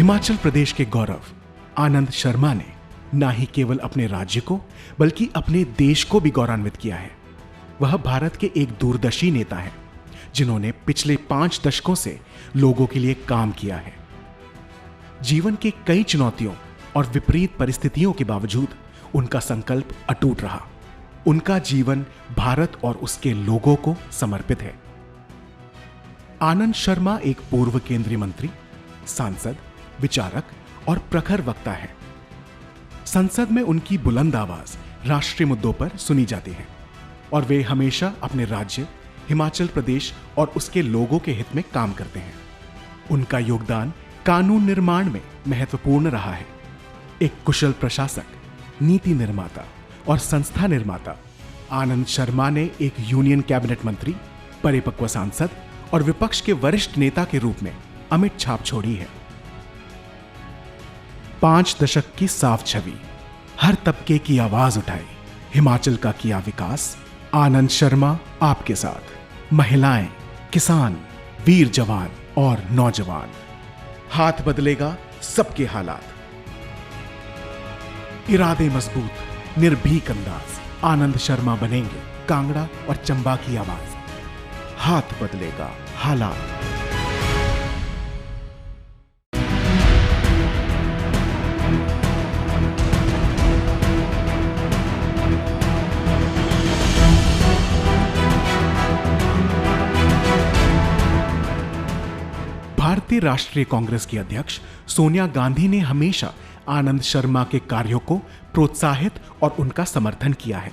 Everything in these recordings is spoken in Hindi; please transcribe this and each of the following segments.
हिमाचल प्रदेश के गौरव आनंद शर्मा ने ना ही केवल अपने राज्य को बल्कि अपने देश को भी गौरवान्वित किया है। वह भारत के एक दूरदर्शी नेता हैं जिन्होंने पिछले 5 दशकों से लोगों के लिए काम किया है। जीवन के कई चुनौतियों और विपरीत परिस्थितियों के बावजूद उनका संकल्प अटूट रहा। उनका जीवन भारत और उसके लोगों को समर्पित है। आनंद शर्मा एक पूर्व केंद्रीय मंत्री, सांसद, विचारक और प्रखर वक्ता है। संसद में उनकी बुलंद आवाज राष्ट्रीय मुद्दों पर सुनी जाती है और वे हमेशा अपने राज्य हिमाचल प्रदेश और उसके लोगों के हित में काम करते हैं। उनका योगदान कानून निर्माण में महत्वपूर्ण रहा है। एक कुशल प्रशासक, नीति निर्माता और संस्था निर्माता, आनंद शर्मा ने एक यूनियन कैबिनेट मंत्री, परिपक्व सांसद और विपक्ष के वरिष्ठ नेता के रूप में अमिट छाप छोड़ी है। 5 दशक की साफ छवि, हर तबके की आवाज उठाई, हिमाचल का किया विकास। आनंद शर्मा आपके साथ। महिलाएं, किसान, वीर जवान और नौजवान। हाथ बदलेगा सबके हालात। इरादे मजबूत, निर्भीक अंदाज। आनंद शर्मा बनेंगे कांगड़ा और चंबा की आवाज। हाथ बदलेगा हालात। भारतीय राष्ट्रीय कांग्रेस की अध्यक्ष सोनिया गांधी ने हमेशा आनंद शर्मा के कार्यों को प्रोत्साहित और उनका समर्थन किया है।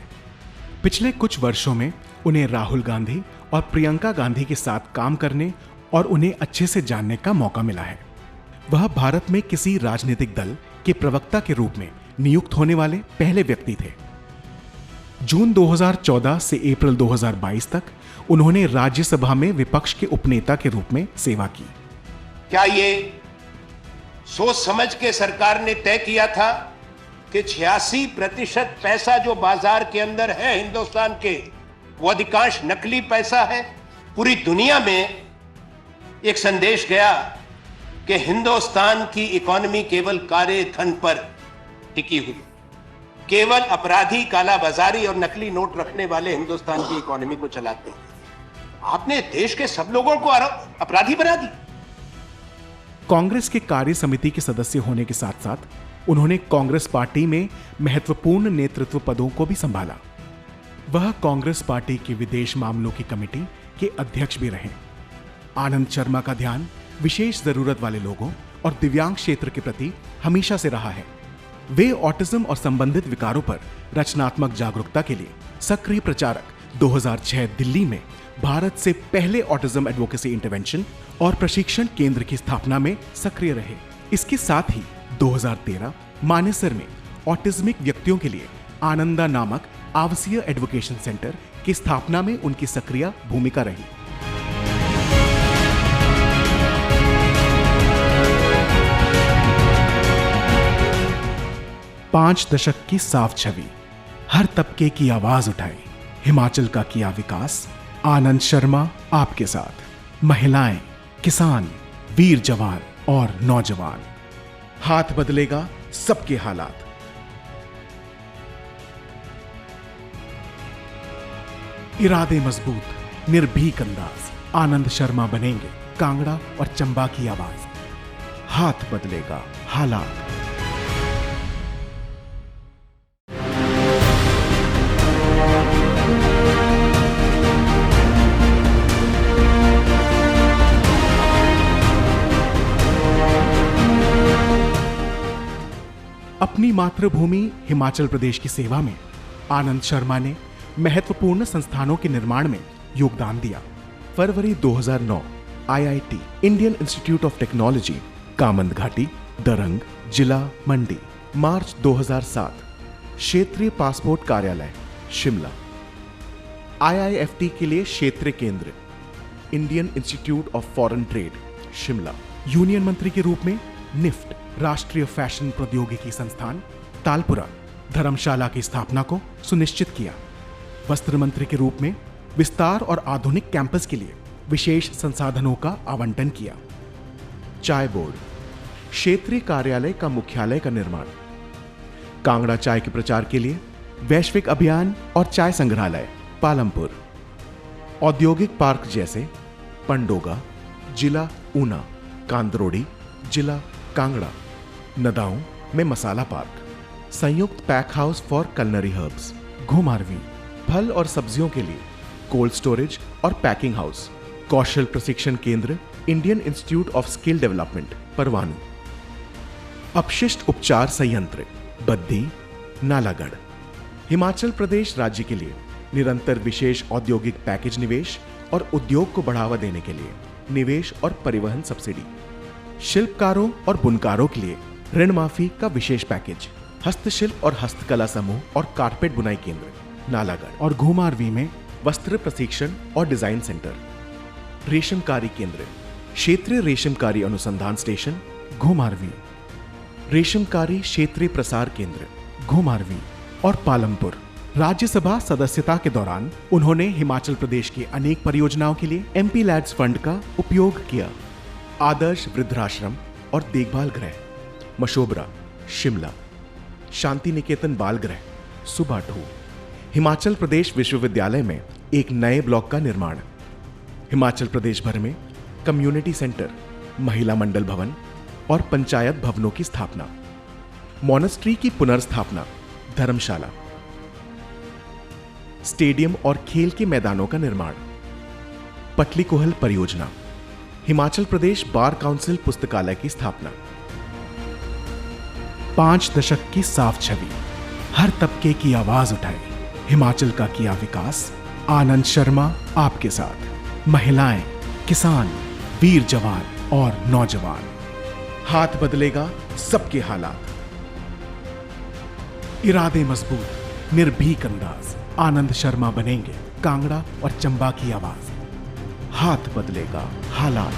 पिछले कुछ वर्षों में उन्हें राहुल गांधी और प्रियंका गांधी के साथ काम करने और उन्हें अच्छे से जानने का मौका मिला है। वह भारत में किसी राजनीतिक दल के प्रवक्ता के रूप में नियुक्त होने वाले पहले व्यक्ति थे। जून 2014 से अप्रैल 2022 तक उन्होंने राज्यसभा में विपक्ष के उपनेता के रूप में सेवा की। क्या ये सोच समझ के सरकार ने तय किया था कि 86% पैसा जो बाजार के अंदर है हिंदुस्तान के, वो अधिकांश नकली पैसा है? पूरी दुनिया में एक संदेश गया कि हिंदुस्तान की इकोनॉमी केवल काले धन पर टिकी हुई, केवल अपराधी, कालाबाजारी और नकली नोट रखने वाले हिंदुस्तान की इकोनॉमी को चलाते हैं। आपने देश के सब लोगों को अपराधी बना दी। कांग्रेस के कार्य समिति के सदस्य होने के साथ साथ उन्होंने कांग्रेस पार्टी में महत्वपूर्ण नेतृत्व पदों को भी संभाला। वह कांग्रेस पार्टी की विदेश मामलों की कमेटी के अध्यक्ष भी रहे। आनंद शर्मा का ध्यान विशेष जरूरत वाले लोगों और दिव्यांग क्षेत्र के प्रति हमेशा से रहा है। वे ऑटिज्म और संबंधित विकारों पर रचनात्मक जागरूकता के लिए सक्रिय प्रचारक 2006 दिल्ली में भारत से पहले ऑटिज्म एडवोकेसी इंटरवेंशन और प्रशिक्षण केंद्र की स्थापना में सक्रिय रहे। इसके साथ ही 2013 मानेसर में ऑटिज्मिक व्यक्तियों के लिए आनंदा नामक आवासीय एडवोकेशन सेंटर की स्थापना में उनकी सक्रिय भूमिका रही। पांच दशक की साफ छवि, हर तबके की आवाज उठाई, हिमाचल का किया विकास। आनंद शर्मा आपके साथ। महिलाएं, किसान, वीर जवान और नौजवान। हाथ बदलेगा सबके हालात। इरादे मजबूत, निर्भीक अंदाज। आनंद शर्मा बनेंगे कांगड़ा और चंबा की आवाज। हाथ बदलेगा हालात। अपनी मातृभूमि हिमाचल प्रदेश की सेवा में आनंद शर्मा ने महत्वपूर्ण संस्थानों के निर्माण में योगदान दिया। फरवरी 2009 IIT Indian Institute of Technology Kamand घाटी, दरंग, जिला मंडी। मार्च 2007 क्षेत्रीय पासपोर्ट कार्यालय शिमला। IIFT के लिए क्षेत्रीय केंद्र Indian Institute of foreign trade Shimla. Union मंत्री के रूप में निफ्ट राष्ट्रीय फैशन प्रौद्योगिकी संस्थान तालपुरा धर्मशाला की स्थापना को सुनिश्चित किया। वस्त्र मंत्री के रूप में विस्तार और आधुनिक कैंपस के लिए विशेष संसाधनों का आवंटन किया। चाय बोर्ड क्षेत्रीय कार्यालय का मुख्यालय का निर्माण, कांगड़ा चाय के प्रचार के लिए वैश्विक अभियान और चाय संग्रहालय पालमपुर, औद्योगिक पार्क जैसे पंडोगा जिला ऊना, कांदरोड़ी जिला कांगड़ा, नदाऊं में मसाला पार्क, संयुक्त pack house for culinary herbs घुमारवी, फल और सब्जियों के लिए कोल्ड स्टोरेज और पैकिंग हाउस, कौशल प्रशिक्षण केंद्र Indian Institute of Skill Development Parwanu, अपशिष्ट उपचार संयंत्र बद्दी नालागढ़। हिमाचल प्रदेश राज्य के लिए निरंतर विशेष औद्योगिक पैकेज निवेश और उद्योग को बढ़ावा देने के लिए निवेश और परिवहन सब्सिडी, शिल्पकारों और बुनकारों के लिए ऋण माफी का विशेष पैकेज, हस्तशिल्प और हस्तकला समूह और कारपेट बुनाई केंद्र नालागढ़ और घुमारवी में वस्त्र प्रशिक्षण और डिजाइन सेंटर, रेशमकारी केंद्र, क्षेत्रीय रेशमकारी अनुसंधान स्टेशन घुमारवी, रेशमकारी क्षेत्रीय प्रसार केंद्र घुमारवी और पालमपुर। राज्यसभा सदस्यता के दौरान उन्होंने हिमाचल प्रदेश की अनेक परियोजनाओं के लिए एमपी लैड्स फंड का उपयोग किया। आदर्श वृद्धाश्रम और देखभाल गृह मशोबरा शिमला, शांति निकेतन बाल गृह सुबाठू, हिमाचल प्रदेश विश्वविद्यालय में एक नए ब्लॉक का निर्माण, हिमाचल प्रदेश भर में कम्युनिटी सेंटर, महिला मंडल भवन और पंचायत भवनों की स्थापना, मोनेस्ट्री की पुनर्स्थापना, धर्मशाला, स्टेडियम और खेल के मैदानों का निर्माण, पटलीकुहल परियोजना, हिमाचल प्रदेश बार काउंसिल पुस्तकालय की स्थापना। 5 दशक की साफ छवि, हर तबके की आवाज उठाई, हिमाचल का किया विकास। आनंद शर्मा आपके साथ, महिलाएं, किसान, वीर जवान और नौजवान। हाथ बदलेगा सबके हालात, इरादे मजबूत, निर्भीक अंदाज। आनंद शर्मा बनेंगे कांगड़ा और चंबा की आवाज। हाथ बदलेगा हालात।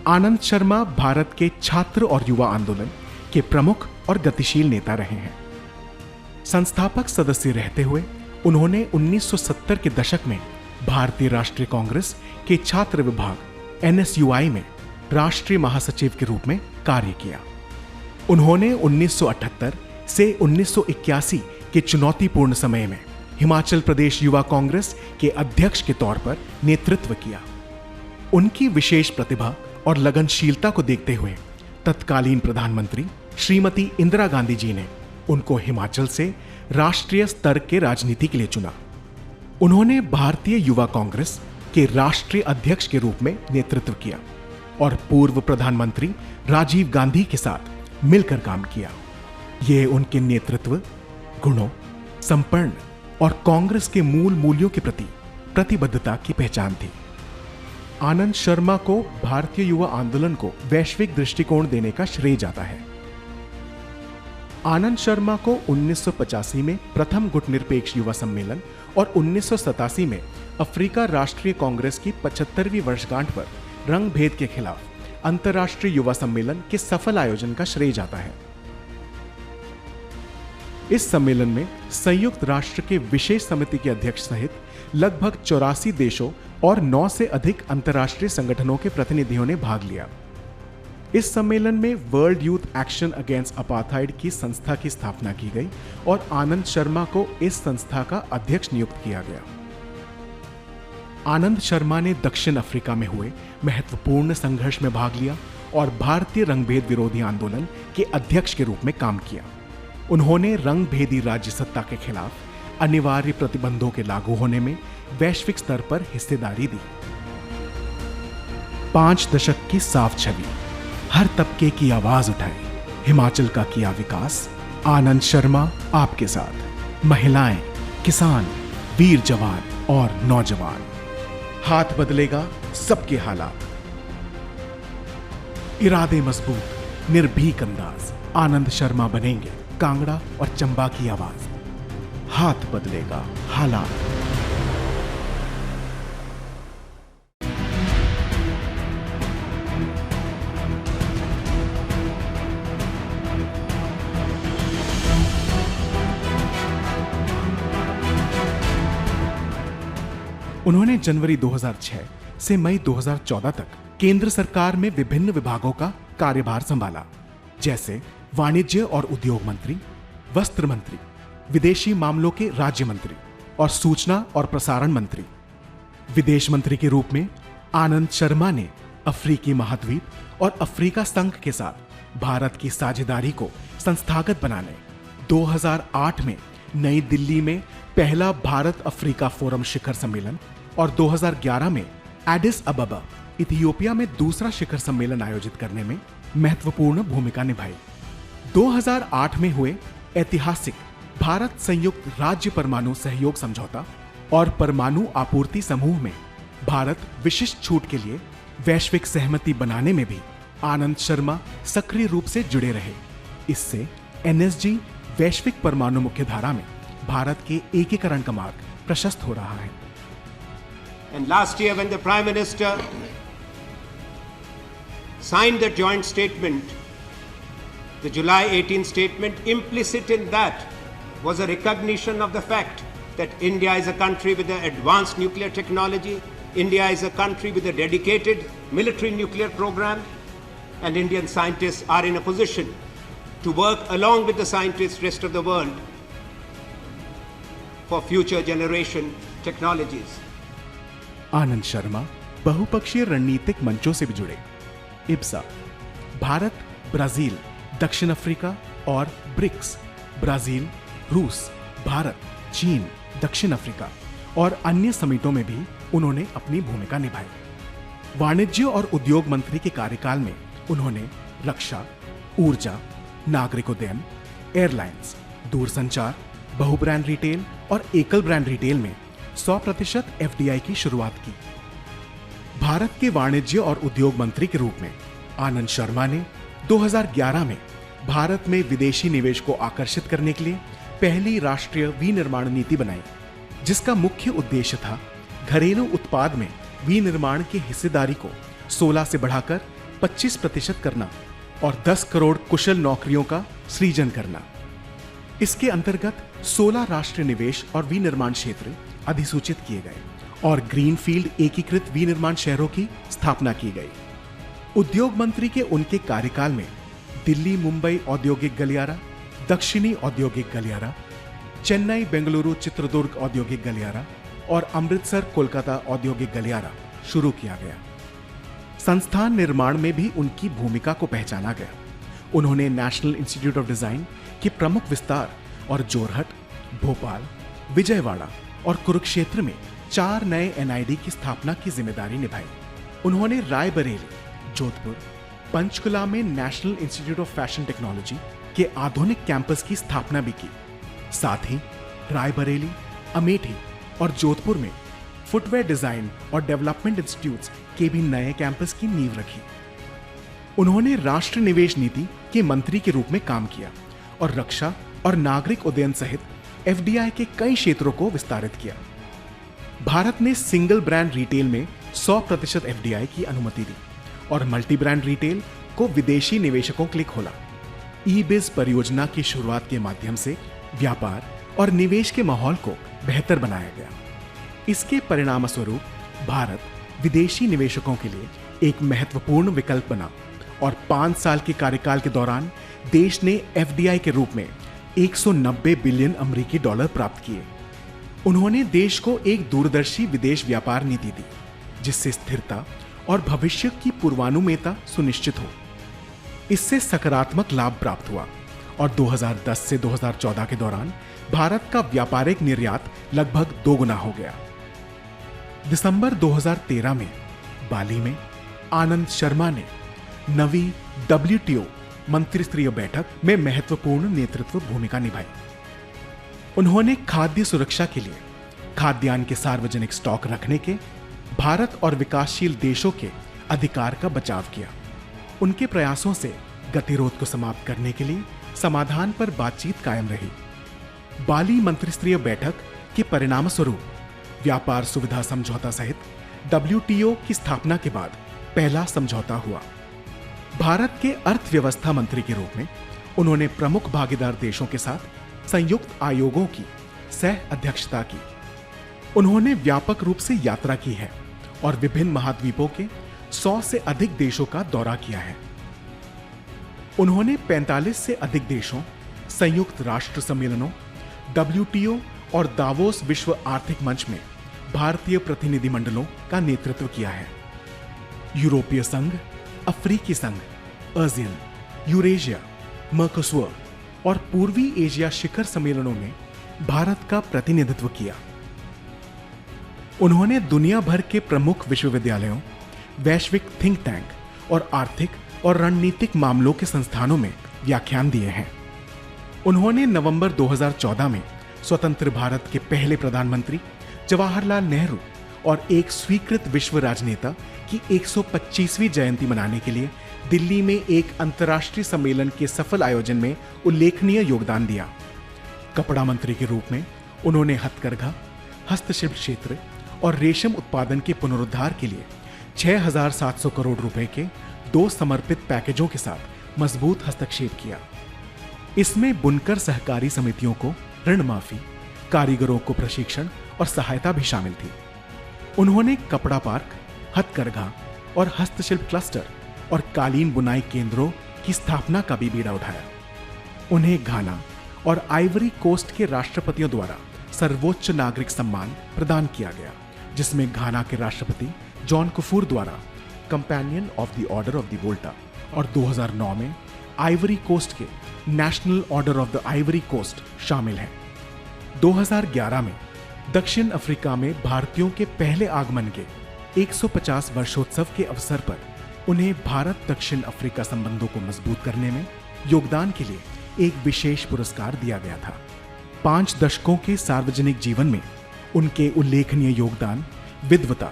आनंद शर्मा भारत के छात्र और युवा आंदोलन के प्रमुख और गतिशील नेता रहे हैं। संस्थापक सदस्य रहते हुए उन्होंने 1970 के दशक में भारतीय राष्ट्रीय कांग्रेस के छात्र विभाग NSUI में राष्ट्रीय महासचिव के रूप में कार्य किया। उन्होंने 1978 से 1981 के चुनौतीपूर्ण समय में हिमाचल प्रदेश युवा कांग्रेस के अध्यक्ष के तौर पर नेतृत्व किया। उनकी विशेष प्रतिभा और लगनशीलता को देखते हुए तत्कालीन प्रधानमंत्री श्रीमती इंदिरा गांधी जी ने उनको हिमाचल से राष्ट्रीय स्तर के राजनीति के लिए चुना। उन्होंने भारतीय युवा कांग्रेस के राष्ट्रीय अध्यक्ष के रूप में नेतृत्व किया और पूर्व प्रधानमंत्री राजीव गांधी के साथ मिलकर काम किया। ये उनके नेतृत्व गुणों, संपन्न और कांग्रेस के मूल मूल्यों के प्रति प्रतिबद्धता की पहचान थी। आनंद शर्मा को भारतीय युवा आंदोलन को वैश्विक दृष्टिकोण देने का श्रेय जाता है। आनंद शर्मा को 1985 में प्रथम गुटनिरपेक्ष युवा सम्मेलन और 1987 में अफ्रीका राष्ट्रीय कांग्रेस की 75वीं वर्षगांठ पर रंग भेद के खिलाफ अंतर्राष्ट्रीय युवा सम्मेलन के सफल आयोजन का श्रेय जाता है। इस सम्मेलन में संयुक्त राष्ट्र के विशेष समिति के अध्यक्ष सहित लगभग 84 देशों और 9 से अधिक अंतर्राष्ट्रीय संगठनों के प्रतिनिधियों ने भाग लिया। इस सम्मेलन में world youth action against apartheid की संस्था की स्थापना की गई और आनंद शर्मा को इस संस्था का अध्यक्ष नियुक्त किया गया। आनंद शर्मा ने दक्षिण अफ्रीका में हुए महत्वपूर्ण संघर्ष में भाग लिया और भारतीय रंगभेद विरोधी आंदोलन के अध्यक्ष के रूप में काम किया। उन्होंने रंगभेदी राज्य सत्ता के खिलाफ अनिवार्य प्रतिबंधों के लागू होने में वैश्विक स्तर पर हिस्सेदारी दी। 5 दशक की साफ छवि, हर तबके की आवाज उठाई, हिमाचल का किया विकास। आनंद शर्मा आपके साथ, महिलाएं, किसान, वीर जवान और नौजवान। हाथ बदलेगा सबके हालात, इरादे मजबूत, निर्भीक अंदाज। आनंद शर्मा बनेंगे कांगड़ा और चंबा की आवाज। हाथ बदलेगा हालात। उन्होंने जनवरी 2006 से मई 2014 तक केंद्र सरकार में विभिन्न विभागों का कार्यभार संभाला, जैसे वाणिज्य और उद्योग मंत्री, वस्त्र मंत्री, विदेशी मामलों के राज्य मंत्री और सूचना और प्रसारण मंत्री। विदेश मंत्री के रूप में आनंद शर्मा ने अफ्रीकी महाद्वीप और अफ्रीका संघ के साथ भारत की साझेदारी को संस्थागत बनाने, 2008 में नई दिल्ली में पहला भारत अफ्रीका फोरम शिखर सम्मेलन और 2011 में एडिस अबबा इथियोपिया में दूसरा शिखर सम्मेलन आयोजित करने में महत्वपूर्ण भूमिका निभाई। 2008 में हुए ऐतिहासिक भारत संयुक्त राज्य परमाणु सहयोग समझौता और परमाणु आपूर्ति समूह में भारत विशिष्ट छूट के लिए वैश्विक सहमति बनाने में भी आनंद शर्मा सक्रिय रूप से जुड़े रहे। इससे एनएसजी वैश्विक परमाणु मुख्यधारा में भारत के एकीकरण का मार्ग प्रशस्त हो रहा है। And last year when the Prime Minister signed the joint statement, the July 18 statement, implicit in that was a recognition of the fact that India is a country with an advanced nuclear technology, India is a country with a dedicated military nuclear program, and Indian scientists are in a position to work along with the scientists rest of the world for future generation technologies. Anand Sharma बहुपक्षीय रणनीतिक मंचों से भी जुड़े। इब्सा, भारत, ब्राजील, दक्षिण अफ्रीका और ब्रिक्स, ब्राजील, रूस, भारत, चीन, दक्षिण अफ्रीका और अन्य समिटों में भी उन्होंने अपनी भूमिका निभाई। वाणिज्य और उद्योग मंत्री के कार्यकाल में उन्होंने रक्षा, ऊर्जा, नागरिक उड्डयन, एयरलाइंस, दूरसंचार, बहुब्रांड रिटेल और एकल ब्रांड रिटेल में 100% एफडीआई की शुरुआत की। भारत के वाणिज्य और उद्योग मंत्री के रूप में आनंद शर्मा ने 2011 में भारत में विदेशी निवेश को आकर्षित करने के लिए पहली राष्ट्रीय विनिर्माण नीति बनाई, जिसका मुख्य उद्देश्य था घरेलू उत्पाद में विनिर्माण की हिस्सेदारी को 16 से बढ़ाकर 25% करना और 10 करोड़ कुशल नौकरियों का सृजन करना। इसके अंतर्गत 16 राष्ट्रीय निवेश और विनिर्माण क्षेत्र अधिसूचित किए गए और ग्रीनफील्ड एकीकृत विनिर्माण शहरों की स्थापना की गई। उद्योग मंत्री के उनके कार्यकाल में दिल्ली मुंबई औद्योगिक गलियारा, दक्षिणी औद्योगिक गलियारा, चेन्नई बेंगलुरु चित्रदुर्ग औद्योगिक गलियारा और अमृतसर कोलकाता औद्योगिक गलियारा शुरू किया गया। संस्थान निर्माण में भी उनकी भूमिका को पहचाना गया। उन्होंने नेशनल इंस्टीट्यूट ऑफ डिजाइन के प्रमुख विस्तार और जोरहट, भोपाल, विजयवाड़ा और कुरुक्षेत्र में 4 नए एनआईडी की स्थापना की जिम्मेदारी निभाई। उन्होंने रायबरेली, जोधपुर, पंचकुला में national institute of fashion technology के आधुनिक कैंपस की स्थापना भी की। साथ ही रायबरेली, अमेठी और जोधपुर में फुटवेयर डिजाइन और डेवलपमेंट इंस्टीट्यूट्स के भी नए कैंपस की नींव रखी। उन्होंने राष्ट्रीय निवेश नीति के मंत्री के रूप में काम किया और रक्षा और नागरिक उड्डयन सहित एफडीआई के कई क्षेत्रों को विस्तारित किया। भारत ने सिंगल ब्रांड रिटेल में 100% एफडीआई की अनुमति दी और मल्टी ब्रांड रिटेल को विदेशी निवेशकों के लिए खोला। ई-बिज परियोजना की शुरुआत के माध्यम से व्यापार और निवेश के माहौल को बेहतर बनाया गया। इसके परिणाम स्वरूप भारत विदेशी निवेशकों के लिए एक महत्वपूर्ण विकल्प बना और 5 साल के कार्यकाल के दौरान देश ने एफडीआई के रूप में 190 बिलियन अमेरिकी डॉलर प्राप्त किए। उन्होंने देश को एक दूरदर्शी विदेश व्यापार नीति दी, जिससे स्थिरता और भविष्य की पूर्वानुमेयता सुनिश्चित हो। इससे सकारात्मक लाभ प्राप्त हुआ और 2010 से 2014 के दौरान भारत का व्यापारिक निर्यात लगभग 2 गुना हो गया। दिसंबर 2013 में बाली में आनंद शर्मा ने नवी WTO मंत्रिस्तरीय बैठक में महत्वपूर्ण नेतृत्व भूमिका निभाई। उन्होंने खाद्य सुरक्षा के लिए खाद्यान्न के सार्वजनिक स्टॉक रखने के भारत और विकासशील देशों के अधिकार का बचाव किया। उनके प्रयासों से गतिरोध को समाप्त करने के लिए समाधान पर बातचीत कायम रही। बाली मंत्रिस्तरीय बैठक के परिणाम स्वरूप व्यापार सुविधा समझौता सहित WTO की स्थापना के बाद पहला समझौता हुआ। भारत के अर्थव्यवस्था मंत्री के रूप में उन्होंने प्रमुख भागीदार देशों के साथ संयुक्त आयोगों की सह अध्यक्षता की। उन्होंने व्यापक रूप से यात्रा की है और विभिन्न महाद्वीपों के 100 से अधिक देशों का दौरा किया है। उन्होंने 45 से अधिक देशों, संयुक्त राष्ट्र सम्मेलनों, WTO और दावोस विश्व आर्थिक मंच में भारतीय प्रतिनिधिमंडलों का नेतृत्व किया है। यूरोपीय संघ, अफ्रीकी संघ, ASEAN, यूरेशिया, मर्कोसुर और पूर्वी एशिया शिखर सम्मेलनों में भारत का प्रतिनिधित्व किया। उन्होंने दुनिया भर के प्रमुख विश्वविद्यालयों, वैश्विक थिंक टैंक और आर्थिक और रणनीतिक मामलों के संस्थानों में व्याख्यान दिए हैं। उन्होंने नवंबर 2014 में स्वतंत्र भारत के पहले प्रधानमंत्री जवाहरलाल नेहरू और एक स्वीकृत विश्व राजनेता की 125वीं जयंती मनाने के लिए दिल्ली में एक अंतर्राष्ट्रीय सम्मेलन के सफल आयोजन में उल्लेखनीय योगदान दिया। कपड़ा मंत्री के रूप में उन्होंने हथकरघा, हस्तशिल्प क्षेत्र और रेशम उत्पादन के पुनरुद्धार के लिए 6,700 करोड़ रुपए के 2 समर्पित पैकेजों के साथ मजबूत हस्तक्षेप किया। इसमें बुनकर सहकारी समितियों को ऋण माफी, कारीगरों को प्रशिक्षण और सहायता भी शामिल थी। उन्होंने कपड़ा पार्क, हथकरघा और हस्तशिल्प क्लस्टर और कालीन बुनाई केंद्रों की स्थापना का भी बीड़ा उठाया। उन्हें घाना और आइवरी कोस्ट के राष्ट्रपतियों द्वारा सर्वोच्च नागरिक सम्मान प्रदान किया गया, जिसमें घाना के राष्ट्रपति जॉन कुफूर द्वारा Companion of the Order of the Volta और 2009 में आइवरी कोस्ट के National Order of the Ivory Coast शामिल हैं। 2011 में दक्षिण अफ्रीका में भारतीयों के पहले आगमन के 150 वर्षोत्सव के अवसर पर उन्हें भारत दक्षिण अफ्रीका संबंधों को मजबूत करने में योगदान के लिए एक विशेष पुरस्कार दिया गया था। 5 दशकों के सार्वजनिक जीवन में उनके उल्लेखनीय योगदान, विद्वता,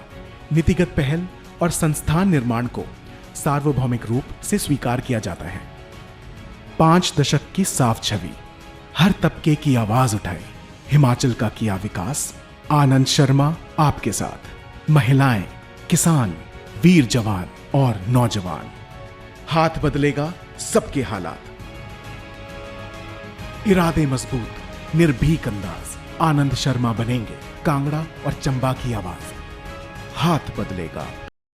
नीतिगत पहल और संस्थान निर्माण को सार्वभौमिक रूप से स्वीकार किया जाता है। 5 दशक की साफ छवि, हर तबके की आवाज उठाई, हिमाचल का किया विकास। आनंद शर्मा आपके साथ, महिलाएं, किसान, वीर जवान और नौजवान। हाथ बदलेगा सबके हालात, इरादे मजबूत, निर्भीक अंदाज। आनंद शर्मा बनेंगे कांगड़ा और चंबा की आवाज। हाथ बदलेगा